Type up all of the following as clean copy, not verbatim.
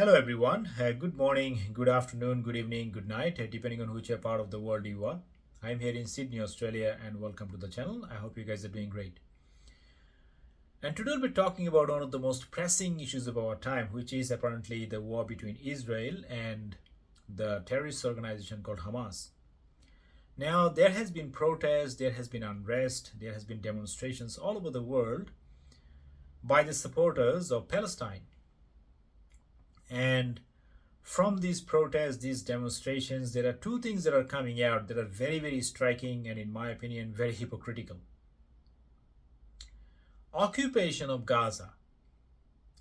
Hello everyone. Good morning, good afternoon, good evening, good night, depending on which part of the world you are. I'm here in Sydney, Australia, and welcome to the channel. I hope you guys are doing great. And today we'll be talking about one of the most pressing issues of our time, which is apparently the war between Israel and the terrorist organization called Hamas. Now, there has been protests, there has been unrest, there has been demonstrations all over the world by the supporters of Palestine. And from these protests, these demonstrations, there are two things that are coming out that are very, very striking and, in my opinion, very hypocritical. Occupation of Gaza,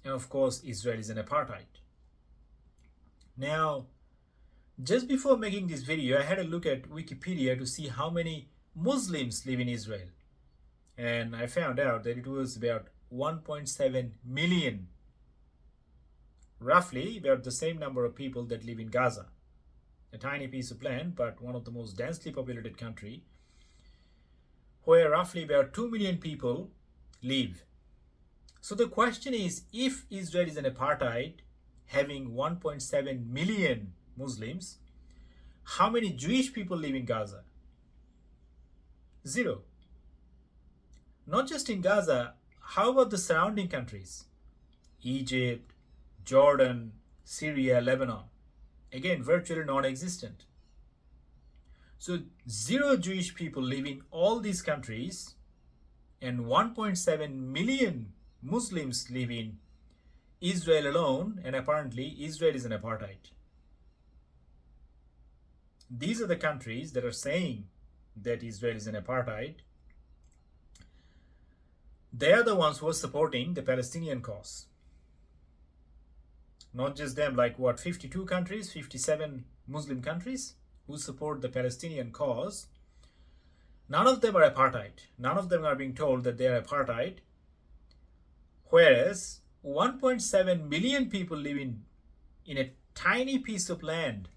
and of course, Israel is an apartheid. Now, just before making this video, I had a look at Wikipedia to see how many Muslims live in Israel. And I found out that it was about 1.7 million. Roughly about the same number of people that live in Gaza. A tiny piece of land, but one of the most densely populated country, where roughly about 2 million people live. So the question is, if Israel is an apartheid, having 1.7 million Muslims, how many Jewish people live in Gaza? Zero. Not just in Gaza, how about the surrounding countries? Egypt, Jordan, Syria, Lebanon. Again, virtually non-existent. So zero Jewish people live in all these countries, and 1.7 million Muslims live in Israel alone, and apparently Israel is an apartheid. These are the countries that are saying that Israel is an apartheid. They are the ones who are supporting the Palestinian cause. Not just them, like 52 countries, 57 Muslim countries who support the Palestinian cause. None of them are apartheid. None of them are being told that they are apartheid. Whereas 1.7 million people live in a tiny piece of land.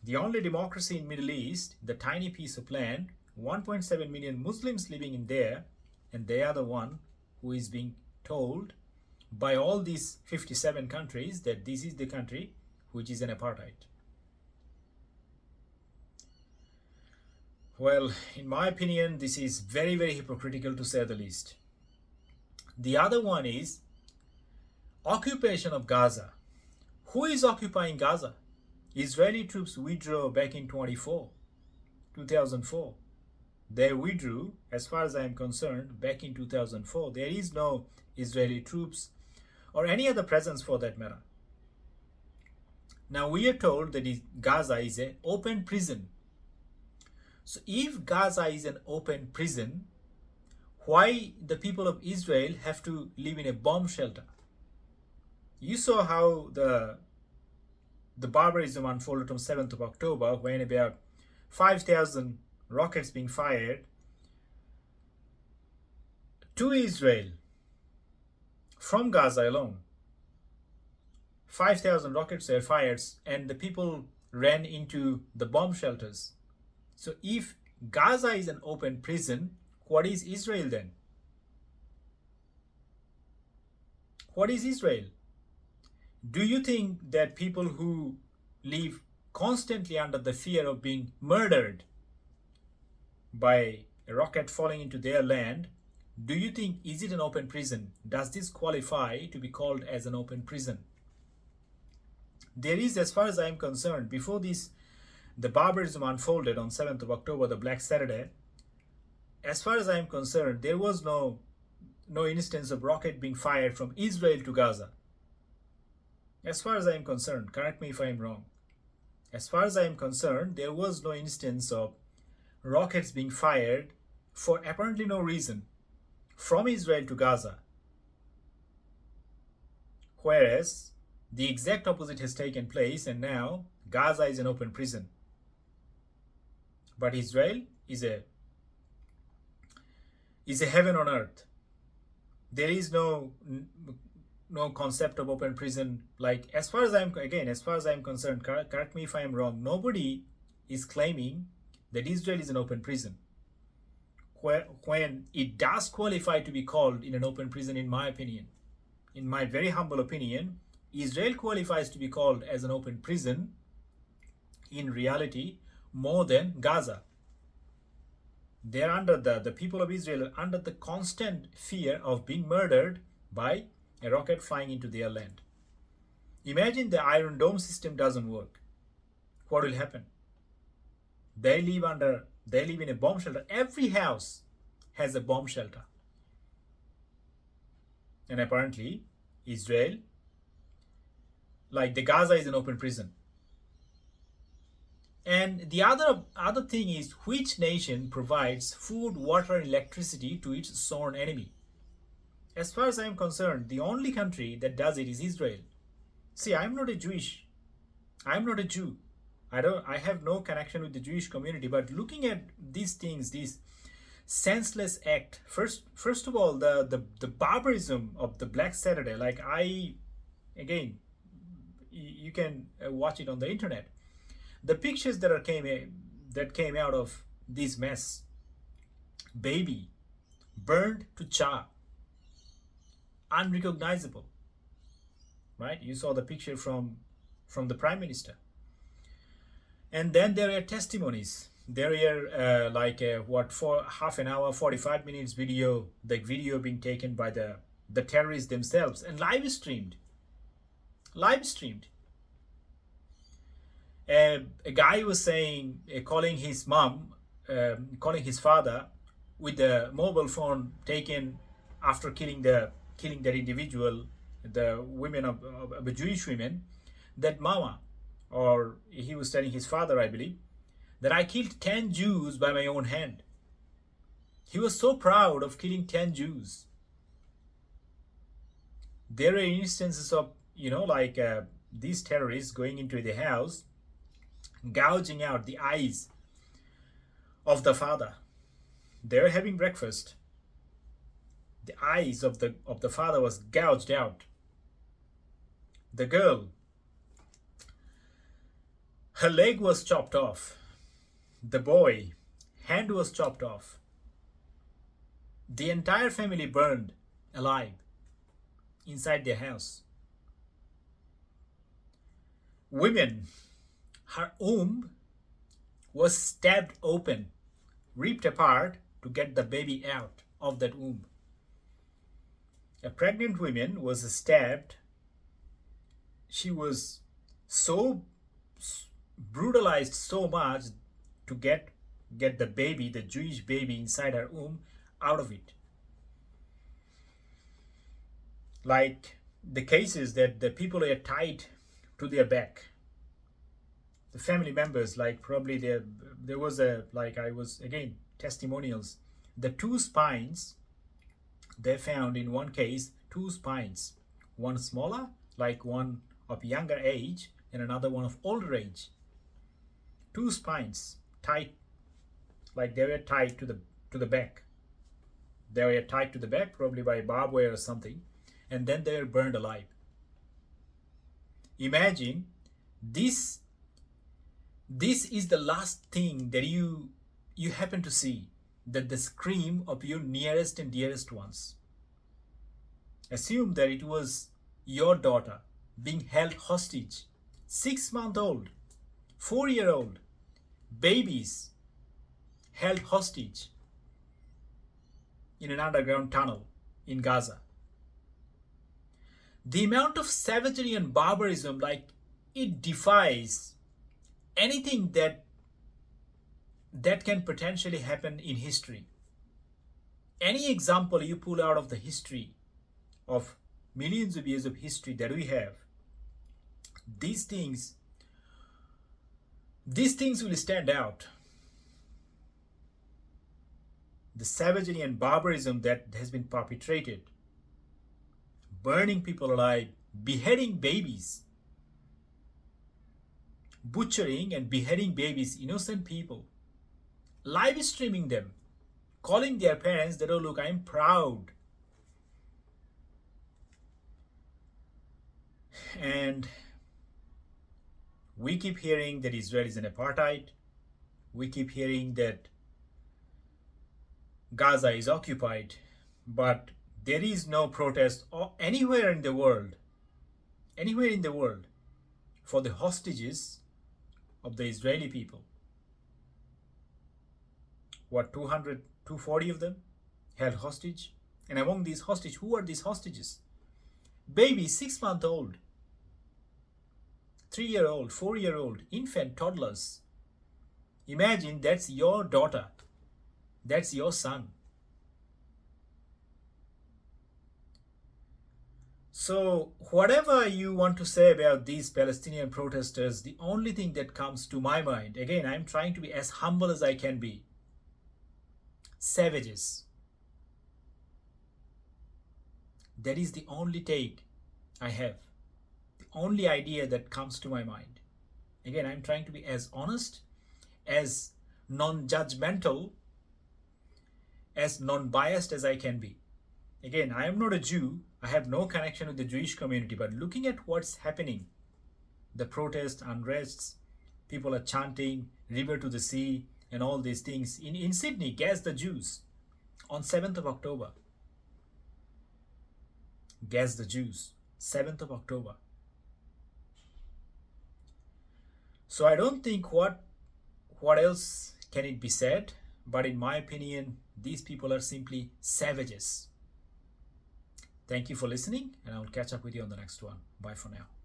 The only democracy in Middle East, the tiny piece of land, 1.7 million Muslims living in there, and they are the one who is being told by all these 57 countries that this is the country which is an apartheid. Well, in my opinion, this is very, very hypocritical to say the least. The other one is occupation of Gaza. Who is occupying Gaza? Israeli troops withdrew back in 2004. They withdrew, as far as I am concerned, back in 2004. There is no Israeli troops or any other presence for that matter. Now we are told that Gaza is an open prison. So if Gaza is an open prison, why the people of Israel have to live in a bomb shelter? You saw how the barbarism unfolded on 7th of October when about 5,000 rockets being fired to Israel from Gaza alone. 5,000 rockets were fired and the people ran into the bomb shelters. So if Gaza is an open prison, what is Israel then? What is Israel? Do you think that people who live constantly under the fear of being murdered by a rocket falling into their land, do you think, is it an open prison? Does this qualify to be called as an open prison? There is, as far as I am concerned, before the barbarism unfolded on 7th of October, the Black Saturday, as far as I am concerned, there was no instance of rocket being fired from Israel to Gaza. As far as I am concerned, correct me if I am wrong. As far as I am concerned, there was no instance of rockets being fired for apparently no reason from Israel to Gaza. Whereas the exact opposite has taken place, and now Gaza is an open prison. But Israel is a heaven on earth. There is no concept of open prison. Like, as far as I'm concerned, correct me if I am wrong, nobody is claiming that Israel is an open prison. When it does qualify to be called in an open prison, in my opinion, in my very humble opinion, Israel qualifies to be called as an open prison in reality more than Gaza. They're under the people of Israel are under the constant fear of being murdered by a rocket flying into their land. Imagine the Iron Dome system doesn't work. What will happen? They live in a bomb shelter. Every house has a bomb shelter. And apparently, Israel, like the Gaza, is an open prison. And the other thing is, which nation provides food, water, and electricity to its sworn enemy? As far as I am concerned, the only country that does it is Israel. See, I'm not a Jew. I have no connection with the Jewish community, but looking at these things, this senseless act, first of all, the barbarism of the Black Saturday, like you can watch it on the internet. The pictures that came out of this mess, baby burned to char, unrecognizable, right? You saw the picture from the Prime Minister. And then there are testimonies. There are for half an hour, 45 minutes video, the video being taken by the terrorists themselves and live streamed. A guy was saying, calling his father with the mobile phone taken after killing that individual, the women of Jewish women, that mama, or he was telling his father, I believe, that I killed 10 Jews by my own hand. He was so proud of killing 10 Jews. There are instances of, these terrorists going into the house, gouging out the eyes of the father. They're having breakfast. The eyes of the father was gouged out. The girl, her leg was chopped off. The boy, hand was chopped off. The entire family burned alive inside their house. Women, her womb was stabbed open, ripped apart to get the baby out of that womb. A pregnant woman was stabbed. She was so brutalized so much to get the baby, the Jewish baby inside her womb, out of it. Like the cases that the people are tied to their back. The family members, like probably there was testimonials. The two spines, they found in one case, two spines. One smaller, like one of younger age, and another one of older age. Two spines tied, like they were tied to the back. They were tied to the back probably by barbed wire or something, and then they were burned alive. Imagine this is the last thing that you happen to see, that the scream of your nearest and dearest ones. Assume that it was your daughter being held hostage, 6-month-old, 4-year-old, babies held hostage in an underground tunnel in Gaza. The amount of savagery and barbarism, like, it defies anything that can potentially happen in history. Any example you pull out of the history of millions of years of history that we have, these things will stand out. The savagery and barbarism that has been perpetrated, burning people alive, beheading babies, butchering and beheading babies, innocent people, live streaming them, calling their parents that, oh look, I'm proud. And we keep hearing that Israel is an apartheid. We keep hearing that Gaza is occupied, but there is no protest anywhere in the world anywhere in the world for the hostages of the Israeli people. What, 200, 240 of them held hostage? And among these hostages, who are these hostages? Babies, 6-month-old, 3-year-old, 4-year-old, infant, toddlers. Imagine that's your daughter, that's your son. So, whatever you want to say about these Palestinian protesters, the only thing that comes to my mind, again, I'm trying to be as humble as I can be. Savages. That is the only take I have, the only idea that comes to my mind. Again, I'm trying to be as honest, as non-judgmental, as non-biased as I can be. Again, I am not a Jew. I have no connection with the Jewish community, but looking at what's happening, the protests, unrests, people are chanting, river to the sea, and all these things. In Sydney, gas the Jews on 7th of October. Gas the Jews, 7th of October. So I don't think what else can it be said, but in my opinion, these people are simply savages. Thank you for listening, and I will catch up with you on the next one. Bye for now.